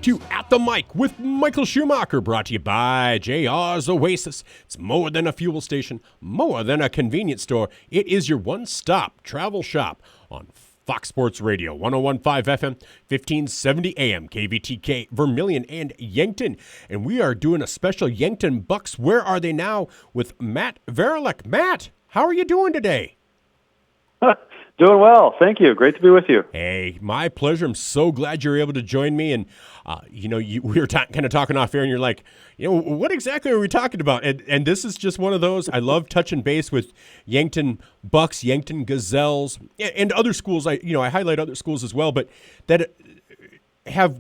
back to At the Mic with Michael Schumacher, brought to you by JR's Oasis. It's more than a fuel station, more than a convenience store. It is your one-stop travel shop on Fox Sports Radio, 101.5 FM, 1570 AM, KVTK, Vermilion and Yankton. And we are doing a special Yankton Bucks Where Are They Now with Matt Varilek. Matt, how are you doing today? Doing well. Thank you. Great to be with you. Hey, my pleasure. I'm so glad you're able to join me. And, we were kind of talking off air, and you're like, what exactly are we talking about? And this is just one of those. I love touching base with Yankton Bucks, Yankton Gazelles, and other schools. I highlight other schools as well, but that have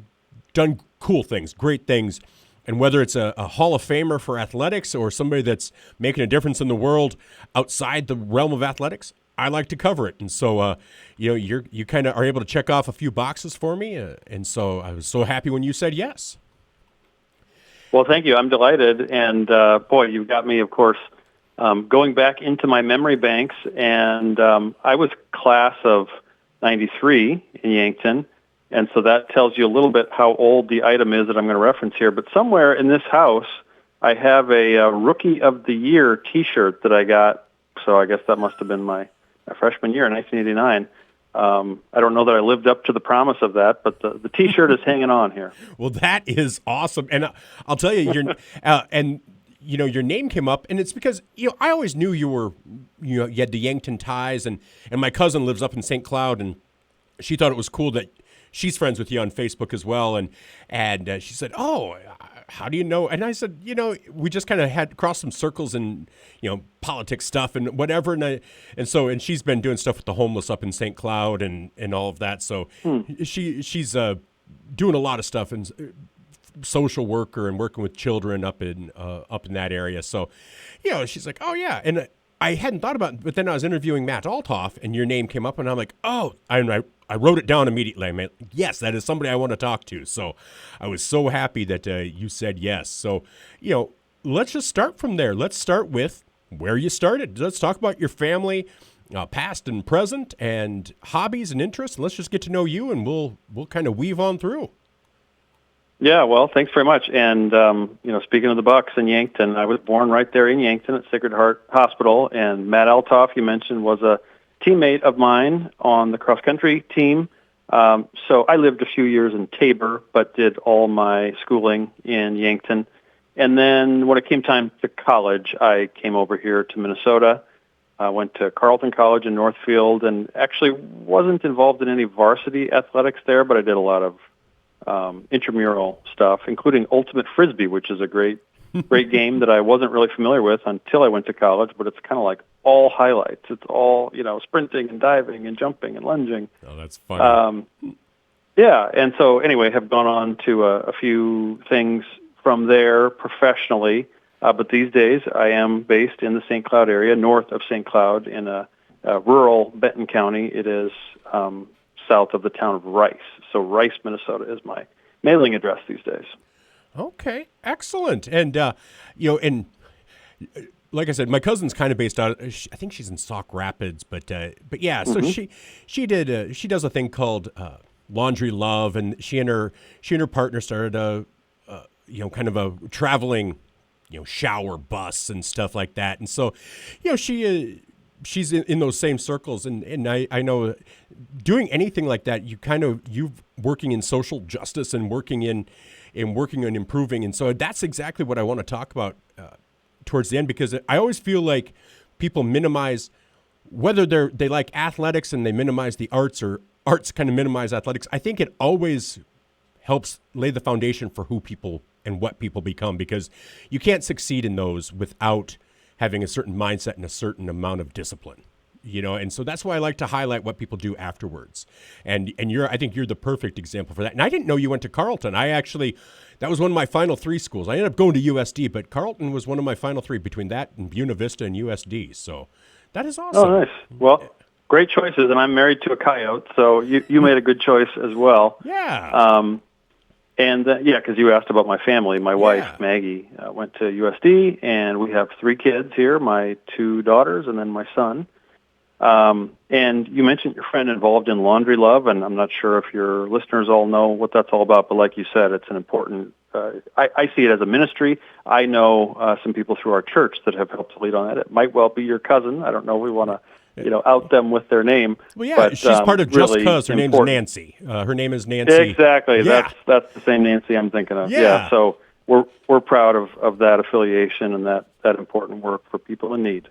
done cool things, great things. And whether it's a Hall of Famer for athletics or somebody that's making a difference in the world outside the realm of athletics, I like to cover it. And so, you kind of are able to check off a few boxes for me. And so I was so happy when you said yes. Well, thank you. I'm delighted. And, boy, you've got me, of course, going back into my memory banks. And I was class of 93 in Yankton. And so that tells you a little bit how old the item is that I'm going to reference here. But somewhere in this house, I have a Rookie of the Year T-shirt that I got. So I guess that must have been my freshman year in 1989. I don't know that I lived up to the promise of that, but the T-shirt is hanging on here. Well, that is awesome. And I'll tell you, your name came up, and it's because, I always knew you had the Yankton ties, and my cousin lives up in St. Cloud, and she thought it was cool that she's friends with you on Facebook as well. And she said, "Oh, how do you know?" And I said, we just kind of had crossed some circles and, politics stuff and whatever. And she's been doing stuff with the homeless up in St. Cloud and all of that. So she's doing a lot of stuff and social worker and working with children up in that area. So, she's like, "Oh yeah." And I hadn't thought about it, but then I was interviewing Matt Althoff and your name came up and I'm like, "Oh," I wrote it down immediately. I mean, yes, that is somebody I want to talk to. So I was so happy that you said yes. So, let's just start from there. Let's start with where you started. Let's talk about your family, past and present, and hobbies and interests. And let's just get to know you, and we'll kind of weave on through. Yeah, well, thanks very much. And, speaking of the Bucks in Yankton, I was born right there in Yankton at Sacred Heart Hospital. And Matt Althoff, you mentioned, was a teammate of mine on the cross-country team. So I lived a few years in Tabor, but did all my schooling in Yankton. And then when it came time to college, I came over here to Minnesota. I went to Carleton College in Northfield and actually wasn't involved in any varsity athletics there, but I did a lot of intramural stuff, including ultimate frisbee, which is a great game that I wasn't really familiar with until I went to college, but it's kind of like all highlights. It's all, sprinting and diving and jumping and lunging. Oh, that's funny. Yeah, and so anyway, have gone on to a few things from there professionally, but these days I am based in the St. Cloud area, north of St. Cloud in a rural Benton County. It is south of the town of Rice. So Rice, Minnesota is my mailing address these days. Okay, excellent. And, and like I said, my cousin's kind of based out, I think she's in Sauk Rapids, but yeah, so she does a thing called Laundry Love, and she and her partner started kind of a traveling, shower bus and stuff like that. And so, she's in those same circles, and I know doing anything like that, you working in social justice and working on improving, and so that's exactly what I want to talk about towards the end, because I always feel like people minimize whether they like athletics and they minimize the arts, or arts kind of minimize athletics. I think it always helps lay the foundation for who people and what people become, because you can't succeed in those without having a certain mindset and a certain amount of discipline, and so that's why I like to highlight what people do afterwards. And I think you're the perfect example for that. And I didn't know you went to Carleton. That was one of my final three schools. I ended up going to USD, but Carleton was one of my final three between that and Buena Vista and USD. So that is awesome. Oh, nice. Well, great choices. And I'm married to a coyote, so you made a good choice as well. Yeah. Because you asked about my family. My wife, Maggie, went to USD, and we have three kids here, my two daughters and then my son. And you mentioned your friend involved in Laundry Love, and I'm not sure if your listeners all know what that's all about, but like you said, it's an important, I see it as a ministry. I know some people through our church that have helped to lead on that. It might well be your cousin. I don't know. We want to, out them with their name. Well, yeah, but, she's part of Just really Cuz. Her name's important. Nancy. Her name is Nancy. Exactly. Yeah. That's the same Nancy I'm thinking of. Yeah. So we're proud of that affiliation and that important work for people in need.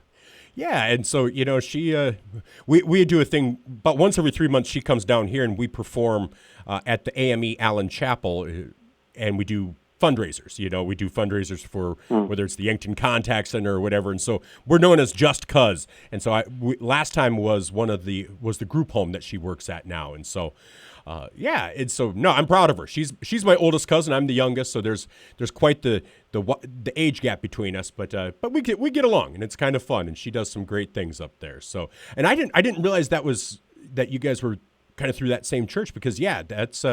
Yeah, and so she we do a thing about once every 3 months. She comes down here and we perform at the AME Allen Chapel, and we do fundraisers. We do fundraisers for whether it's the Yankton Contact Center or whatever. And so we're known as Just Cuz. And so last time was the group home that she works at now. And so and so no, I'm proud of her. She's my oldest cousin. I'm the youngest, so there's quite the age gap between us. But we get along, and it's kind of fun. And she does some great things up there. So, and I didn't realize that you guys were kind of through that same church, because that's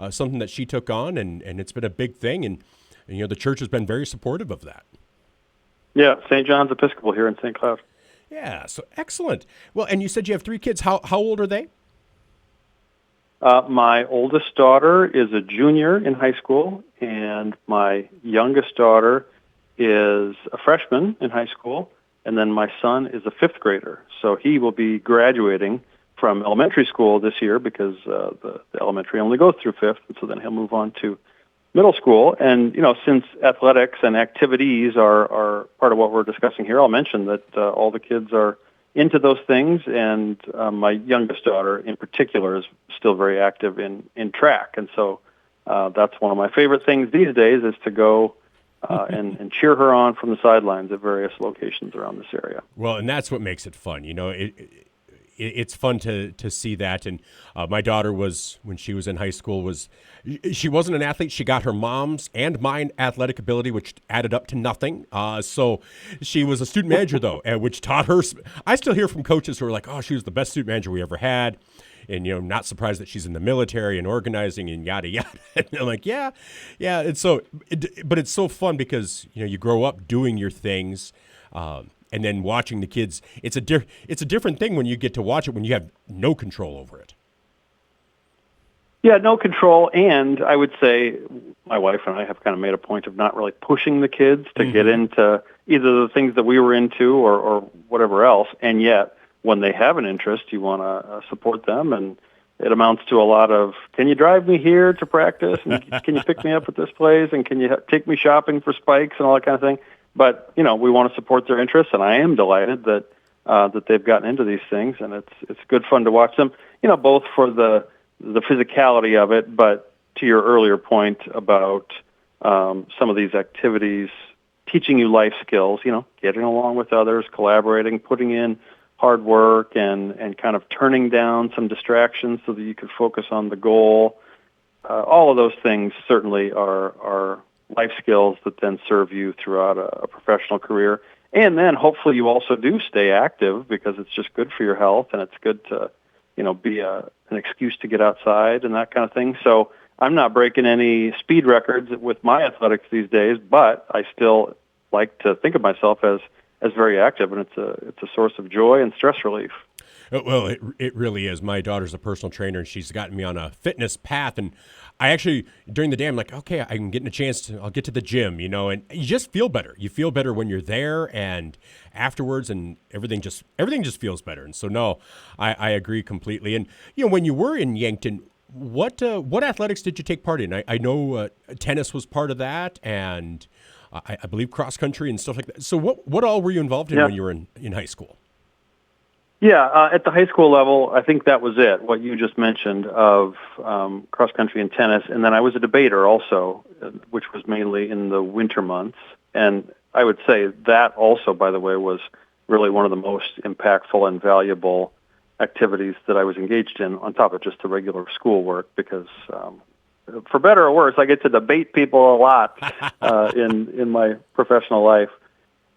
something that she took on, and it's been a big thing, and the church has been very supportive of that. Yeah, St. John's Episcopal here in St. Cloud. Yeah, so excellent. Well, and you said you have 3 kids. How old are they? My oldest daughter is a junior in high school, and my youngest daughter is a freshman in high school, and then my son is a 5th grader. So he will be graduating from elementary school this year, because the elementary only goes through 5th, and so then he'll move on to middle school. And, since athletics and activities are part of what we're discussing here, I'll mention that all the kids are into those things, and my youngest daughter in particular is still very active in track. And so that's one of my favorite things these days, is to go and cheer her on from the sidelines at various locations around this area. Well, and that's what makes it fun. It's fun to see that. And my daughter when she was in high school, she wasn't an athlete. She got her mom's and mine athletic ability, which added up to nothing. So she was a student manager, though, which taught her. I still hear from coaches who are like, oh, she was the best student manager we ever had. And, not surprised that she's in the military and organizing and yada, yada. And they're like, yeah. And so, but it's so fun because, you grow up doing your things, and then watching the kids. It's a different thing when you get to watch it when you have no control over it. Yeah, no control, and I would say my wife and I have kind of made a point of not really pushing the kids to get into either the things that we were into or whatever else, and yet when they have an interest, you want to support them, and it amounts to a lot of, can you drive me here to practice, and can you pick me up at this place, and can you take me shopping for spikes and all that kind of thing. But, we want to support their interests, and I am delighted that they've gotten into these things, and it's good fun to watch them, both for the physicality of it, but to your earlier point about some of these activities teaching you life skills, getting along with others, collaborating, putting in hard work, and kind of turning down some distractions so that you can focus on the goal. All of those things certainly are life skills that then serve you throughout a professional career. And then hopefully you also do stay active, because it's just good for your health, and it's good to, be an excuse to get outside and that kind of thing. So I'm not breaking any speed records with my athletics these days, but I still like to think of myself as very active, and it's a source of joy and stress relief. Well, it really is. My daughter's a personal trainer, and she's gotten me on a fitness path. And I actually, during the day, I'm like, okay, I'm getting a chance I'll get to the gym, and you just feel better. You feel better when you're there and afterwards, and everything just feels better. And so, no, I agree completely. And, when you were in Yankton, what athletics did you take part in? I know tennis was part of that, and I believe cross country and stuff like that. So what all were you involved in when you were in high school? Yeah, at the high school level, I think that was it, what you just mentioned of cross-country and tennis. And then I was a debater also, which was mainly in the winter months. And I would say that also, by the way, was really one of the most impactful and valuable activities that I was engaged in, on top of just the regular schoolwork, because for better or worse, I get to debate people a lot in my professional life.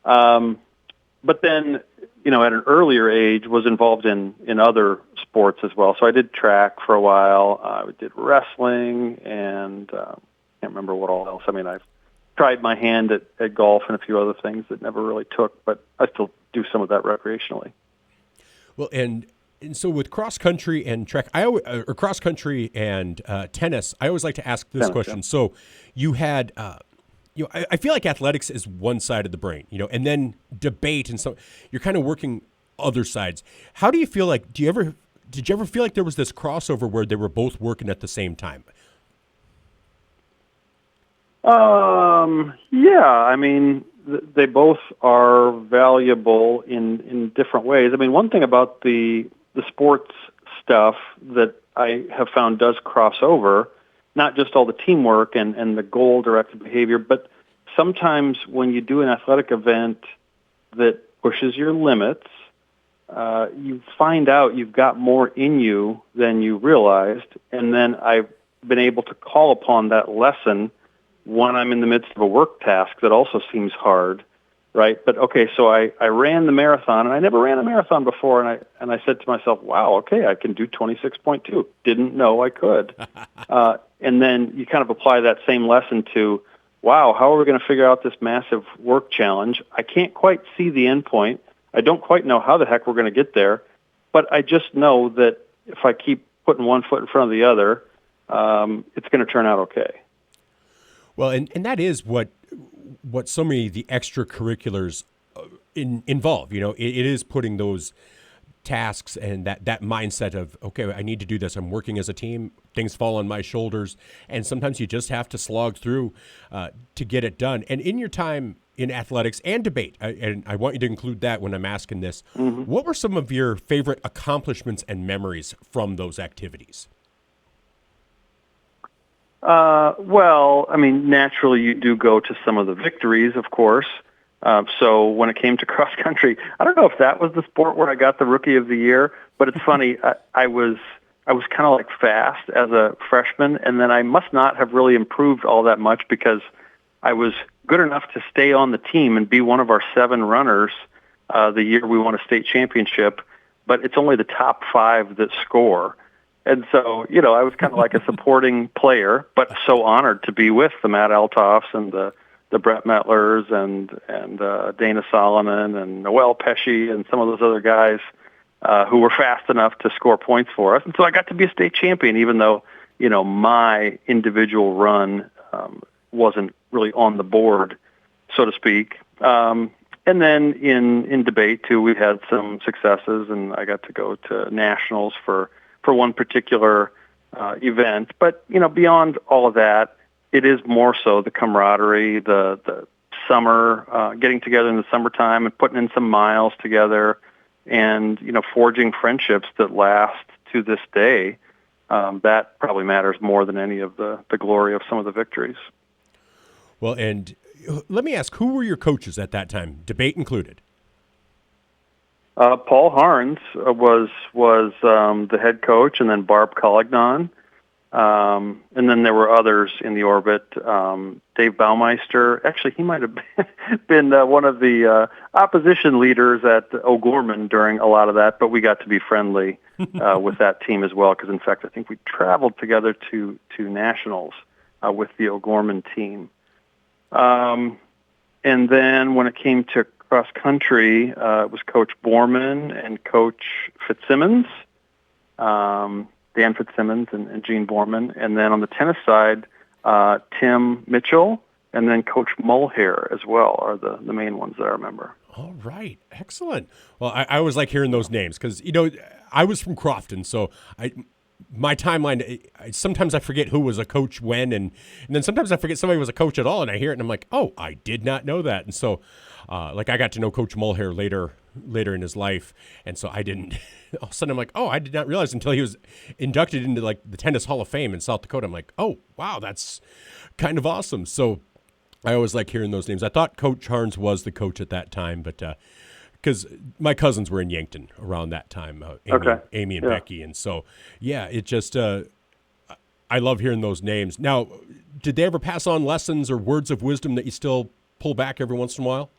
But then, at an earlier age, was involved in other sports as well. So I did track for a while. I did wrestling, and can't remember what all else. I mean, I've tried my hand at golf and a few other things that never really took, but I still do some of that recreationally. Well, and so with cross country and track, or cross country and tennis, I always like to ask this question. Yeah. So you had, I feel like athletics is one side of the brain, and then debate and so you're kind of working other sides. How do you feel like? Did you ever feel like there was this crossover where they were both working at the same time? Yeah, I mean, they both are valuable in different ways. I mean, one thing about the sports stuff that I have found does cross over, not just all the teamwork and the goal-directed behavior, but sometimes when you do an athletic event that pushes your limits, you find out you've got more in you than you realized, and then I've been able to call upon that lesson when I'm in the midst of a work task that also seems hard, right? But okay, so I ran the marathon, and I never ran a marathon before, and I said to myself, wow, okay, I can do 26.2. Didn't know I could. And then you kind of apply that same lesson to, wow, how are we going to figure out this massive work challenge? I can't quite see the end point. I don't quite know how the heck we're going to get there, but I just know that if I keep putting one foot in front of the other, it's going to turn out okay. Well, and that is what so many of the extracurriculars involve. It is putting those tasks and that mindset of, okay, I need to do this. I'm working as a team. Things fall on my shoulders. And sometimes you just have to slog through to get it done. And in your time in athletics and debate, and I want you to include that when I'm asking this, what were some of your favorite accomplishments and memories from those activities? Well, I mean, naturally you do go to some of the victories, of course. So when it came to cross country, I don't know if that was the sport where I got the Rookie of the Year, but it's funny. I was kind of like fast as a freshman, and then I must not have really improved all that much because I was good enough to stay on the team and be one of our 7 runners the year we won a state championship. But it's only the top 5 that score. And so, I was kind of like a supporting player, but so honored to be with the Matt Althoffs and the Brett Metlers and Dana Solomon and Noel Pesci and some of those other guys who were fast enough to score points for us. And so I got to be a state champion, even though, my individual run wasn't really on the board, so to speak. And then in debate, too, we had some successes, and I got to go to nationals for one particular event. But, beyond all of that, it is more so the camaraderie, the summer, getting together in the summertime and putting in some miles together and, forging friendships that last to this day. That probably matters more than any of the glory of some of the victories. Well, and let me ask, who were your coaches at that time, debate included? Paul Harns was the head coach, and then Barb Collignon. And then there were others in the orbit. Dave Baumeister. Actually, he might have been one of the opposition leaders at O'Gorman during a lot of that, but we got to be friendly with that team as well because, in fact, I think we traveled together to nationals with the O'Gorman team. And then when it came to cross country, it was Coach Borman and Coach Fitzsimmons, Dan Fitzsimmons and Gene Borman. And then on the tennis side, Tim Mitchell and then Coach Mulhair as well are the main ones that I remember. All right. Excellent. Well, I always like hearing those names because, I was from Crofton, so my timeline, sometimes I forget who was a coach when, and then sometimes I forget somebody was a coach at all, and I hear it, and I'm like, oh, I did not know that. And so, I got to know Coach Mulhair later in his life, and so I didn't. All of a sudden, I'm like, oh, I did not realize until he was inducted into the Tennis Hall of Fame in South Dakota. I'm like, oh, wow, that's kind of awesome. So I always like hearing those names. I thought Coach Harns was the coach at that time, but because my cousins were in Yankton around that time, Amy and Becky, and so it just I love hearing those names. Now, did they ever pass on lessons or words of wisdom that you still pull back every once in a while?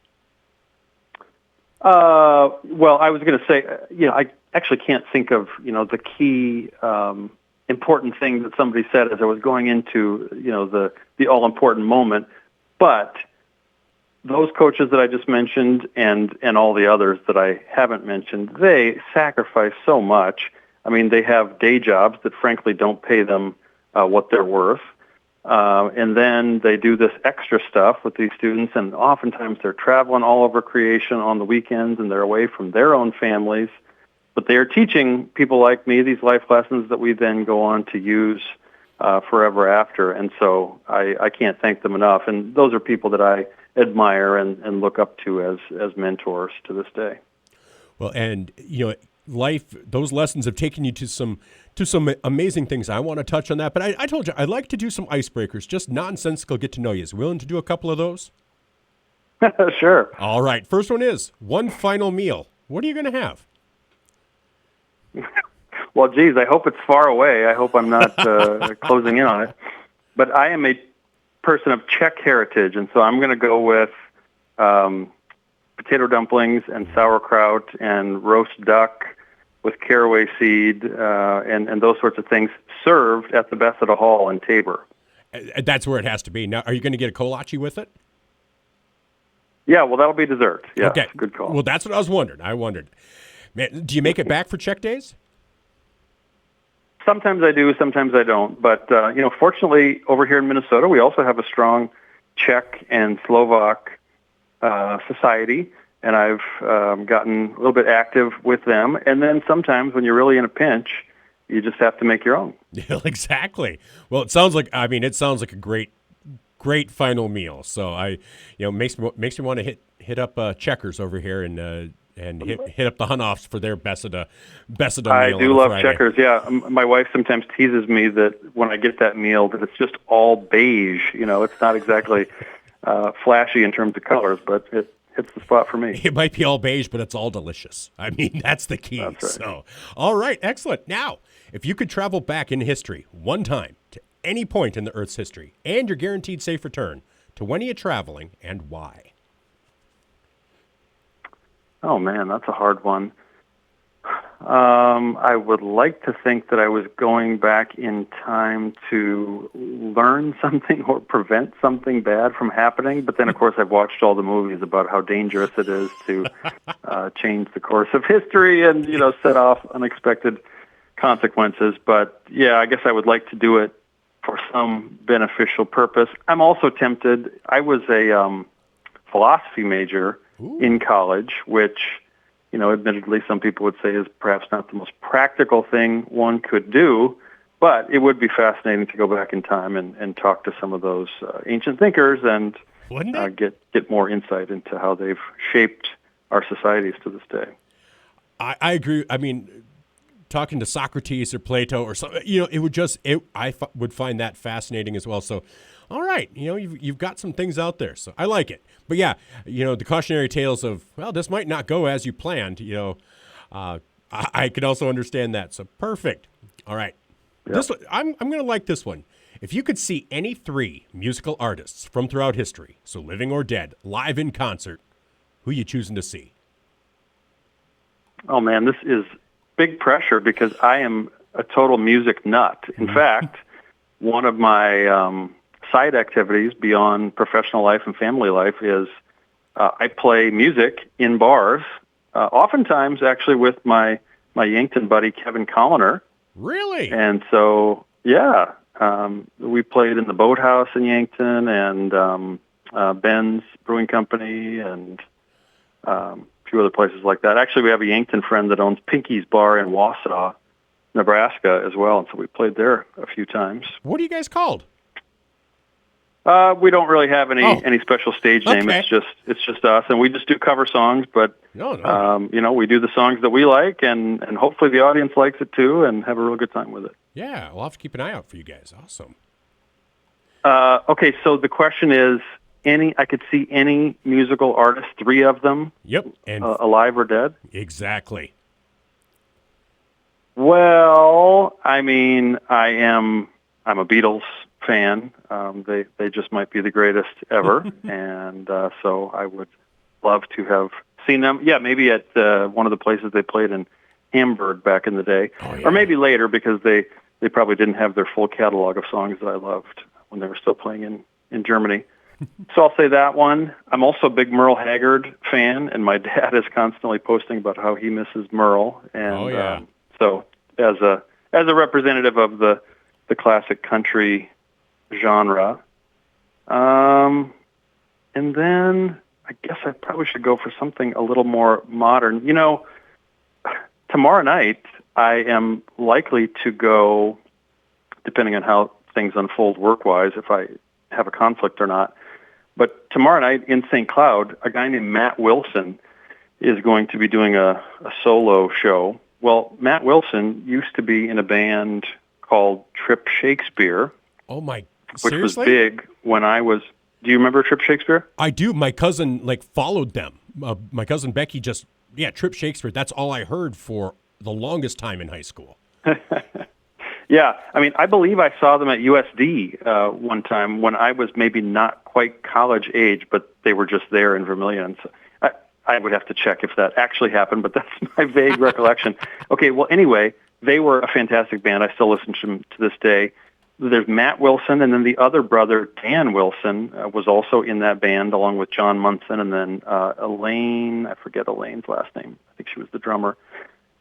Well, I was going to say, I actually can't think of, the key important thing that somebody said as I was going into, the all-important moment. But those coaches that I just mentioned and all the others that I haven't mentioned, they sacrifice so much. I mean, they have day jobs that frankly don't pay them what they're worth. And then they do this extra stuff with these students, and oftentimes they're traveling all over creation on the weekends, and they're away from their own families. But they are teaching people like me these life lessons that we then go on to use forever after. And so I can't thank them enough. And those are people that I admire and look up to as mentors to this day. Well, and life, those lessons have taken you to some amazing things. I want to touch on that, but I told you I'd like to do some icebreakers, just nonsensical get to know you. Is willing to do a couple of those? Sure. All right. First one is one final meal. What are you going to have? Well, geez, I hope it's far away. I hope I'm not closing in on it. But I am a person of Czech heritage, and so I'm going to go with potato dumplings and sauerkraut and roast duck with caraway seed and those sorts of things served at the Bessada Hall in Tabor. That's where it has to be. Now, are you going to get a kolache with it? Yeah, well, that'll be dessert. Yeah, okay. Good call. Well, that's what I was wondering. I wondered. Man, do you make it back for Czech days? Sometimes I do, sometimes I don't. But, fortunately, over here in Minnesota, we also have a strong Czech and Slovak society, and I've gotten a little bit active with them. And then sometimes when you're really in a pinch, you just have to make your own. Yeah, exactly. Well, it sounds like a great final meal. So makes me want to hit up Checkers over here and hit up the Hunoffs for their Bessada meal. I do love Friday. Checkers. Yeah, my wife sometimes teases me that when I get that meal, that it's just all beige. It's not exactly flashy in terms of colors, but it hits the spot for me. It might be all beige, but it's all delicious. I mean, that's the key. That's right. So, all right, excellent. Now, if you could travel back in history one time to any point in the Earth's history, and you're guaranteed safe return, to when are you traveling and why? Oh, man, that's a hard one. I would like to think that I was going back in time to learn something or prevent something bad from happening. But then, of course, I've watched all the movies about how dangerous it is to change the course of history and, set off unexpected consequences. But, yeah, I guess I would like to do it for some beneficial purpose. I'm also tempted. I was a philosophy major in college, which, admittedly some people would say is perhaps not the most practical thing one could do, but it would be fascinating to go back in time and talk to some of those ancient thinkers and get more insight into how they've shaped our societies to this day. I agree. I mean, talking to Socrates or Plato or something, I would find that fascinating as well. So, all right, you've got some things out there, so I like it. But yeah, the cautionary tales of, well, this might not go as you planned. I can also understand that. So perfect. All right, This one, I'm going to like this one. If you could see any three musical artists from throughout history, so living or dead, live in concert, who you choosing to see? Oh man, this is big pressure because I am a total music nut. In fact, one of my side activities beyond professional life and family life is I play music in bars, oftentimes actually with my Yankton buddy Kevin Colliner. Really? And so, yeah, we played in the Boathouse in Yankton and Ben's Brewing Company and a few other places like that. Actually, we have a Yankton friend that owns Pinky's Bar in Wausau, Nebraska as well, and so we played there a few times. What are you guys called? We don't really have any special stage name. Okay. It's just us, and we just do cover songs. But No. we do the songs that we like, and hopefully the audience likes it too, and have a real good time with it. Yeah, we'll have to keep an eye out for you guys. Awesome. Okay, so the question is, I could see any musical artist, three of them. Yep, and alive or dead. Exactly. Well, I mean, I'm a Beatles fan. They just might be the greatest ever, and so I would love to have seen them. Yeah, maybe at one of the places they played in Hamburg back in the day, or maybe later because they probably didn't have their full catalog of songs that I loved when they were still playing in Germany. So I'll say that one. I'm also a big Merle Haggard fan, and my dad is constantly posting about how he misses Merle. And Oh, yeah. so as a representative of the classic country genre, and then I guess I probably should go for something a little more modern. Tomorrow night I am likely to go, depending on how things unfold work-wise, if I have a conflict or not. But tomorrow night in St. Cloud, a guy named Matt Wilson is going to be doing a solo show. Well, Matt Wilson used to be in a band called Trip Shakespeare. Oh, my, which was seriously? big when I was... Do you remember Trip Shakespeare? I do. My cousin, followed them. My cousin Becky Trip Shakespeare, that's all I heard for the longest time in high school. Yeah, I mean, I believe I saw them at USD one time when I was maybe not quite college age, but they were just there in Vermilion. So I would have to check if that actually happened, but that's my vague recollection. Okay, well, anyway, they were a fantastic band. I still listen to them to this day. There's Matt Wilson, and then the other brother, Dan Wilson, was also in that band, along with John Munson, and then Elaine, I forget Elaine's last name. I think she was the drummer.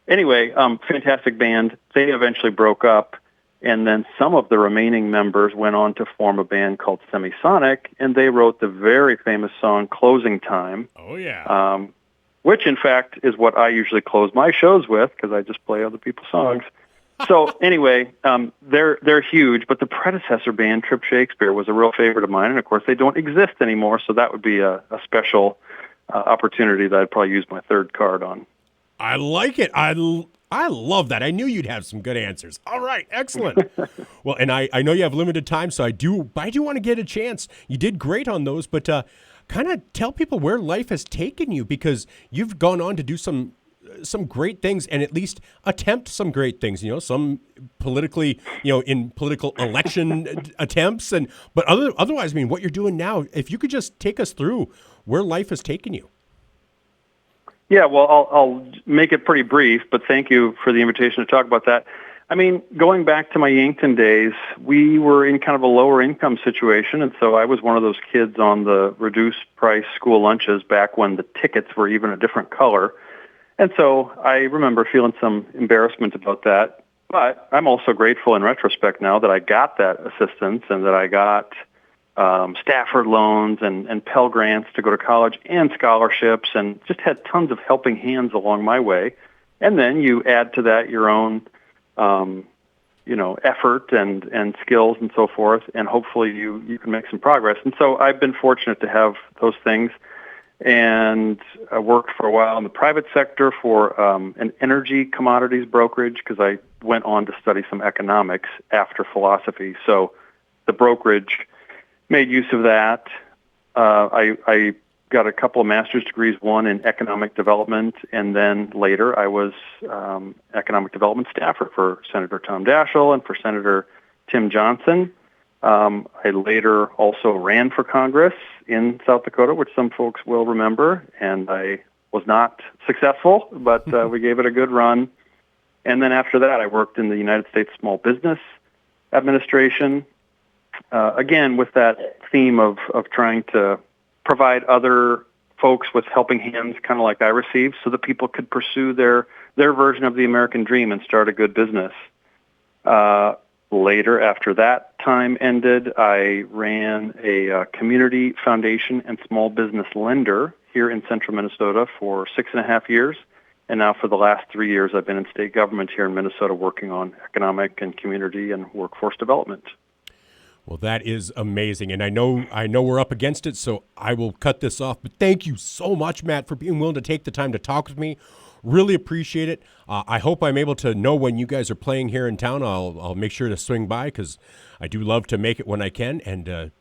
Anyway, fantastic band. They eventually broke up, and then some of the remaining members went on to form a band called Semisonic, and they wrote the very famous song Closing Time. Oh, yeah. Which, in fact, is what I usually close my shows with, because I just play other people's songs. So anyway, they're huge, but the predecessor band, Trip Shakespeare, was a real favorite of mine, and of course they don't exist anymore, so that would be a special opportunity that I'd probably use my third card on. I like it. I love that. I knew you'd have some good answers. All right, excellent. Well, and I know you have limited time, so I do want to get a chance. You did great on those, but kind of tell people where life has taken you, because you've gone on to do some great things, and at least attempt some great things, some politically, in political election attempts, but otherwise, I mean, what you're doing now, if you could just take us through where life has taken you. Yeah, well, I'll make it pretty brief, but thank you for the invitation to talk about that. I mean, going back to my Yankton days, we were in kind of a lower income situation, and so I was one of those kids on the reduced price school lunches back when the tickets were even a different color. And so I remember feeling some embarrassment about that, but I'm also grateful in retrospect now that I got that assistance and that I got Stafford loans and Pell Grants to go to college and scholarships, and just had tons of helping hands along my way. And then you add to that your own, effort and skills and so forth, and hopefully you can make some progress. And so I've been fortunate to have those things. And I worked for a while in the private sector for an energy commodities brokerage, because I went on to study some economics after philosophy. So the brokerage made use of that. I got a couple of master's degrees, one in economic development, and then later I was economic development staffer for Senator Tom Daschle and for Senator Tim Johnson. I later also ran for Congress in South Dakota, which some folks will remember, and I was not successful, but we gave it a good run. And then after that, I worked in the United States Small Business Administration, again with that theme of trying to provide other folks with helping hands, kind of like I received, so that people could pursue their version of the American dream and start a good business. Later, after that time ended, I ran a community foundation and small business lender here in central Minnesota for 6.5 years. And now for the last 3 years, I've been in state government here in Minnesota working on economic and community and workforce development. Well, that is amazing. And I know we're up against it, so I will cut this off. But thank you so much, Matt, for being willing to take the time to talk with me. Really appreciate it. I hope I'm able to know when you guys are playing here in town. I'll make sure to swing by, because I do love to make it when I can. And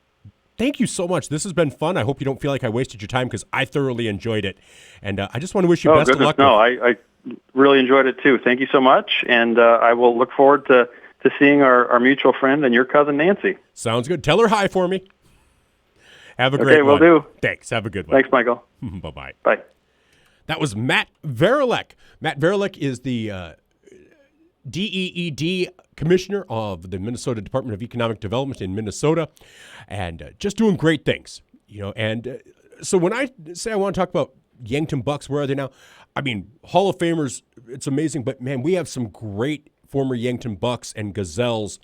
thank you so much. This has been fun. I hope you don't feel like I wasted your time, because I thoroughly enjoyed it. And I just want to wish you best of luck. No, I really enjoyed it too. Thank you so much. And I will look forward to seeing our mutual friend and your cousin Nancy. Sounds good. Tell her hi for me. Have a great one. Okay, will do. Thanks. Have a good one. Thanks, Michael. Bye-bye. Bye. That was Matt Varilek. Matt Varilek is the DEED commissioner of the Minnesota Department of Economic Development in Minnesota, and just doing great things. So when I say I want to talk about Yankton Bucks, where are they now? I mean, Hall of Famers, it's amazing, but man, we have some great former Yankton Bucks and Gazelles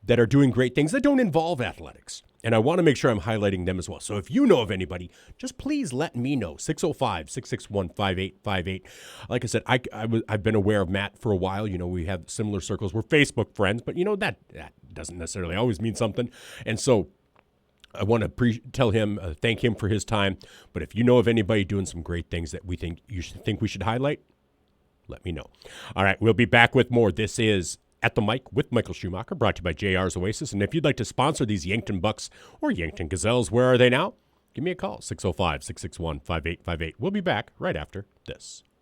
that are doing great things that don't involve athletics. And I want to make sure I'm highlighting them as well. So if you know of anybody, just please let me know. 605-661-5858. Like I said, I've been aware of Matt for a while. We have similar circles. We're Facebook friends, but that doesn't necessarily always mean something. And so I want to tell him, thank him for his time. But if you know of anybody doing some great things that we think we should highlight, let me know. All right, we'll be back with more. This is At the Mic with Michael Schumacher, brought to you by JR's Oasis. And if you'd like to sponsor these Yankton Bucks or Yankton Gazelles, where are they now? Give me a call, 605-661-5858. We'll be back right after this.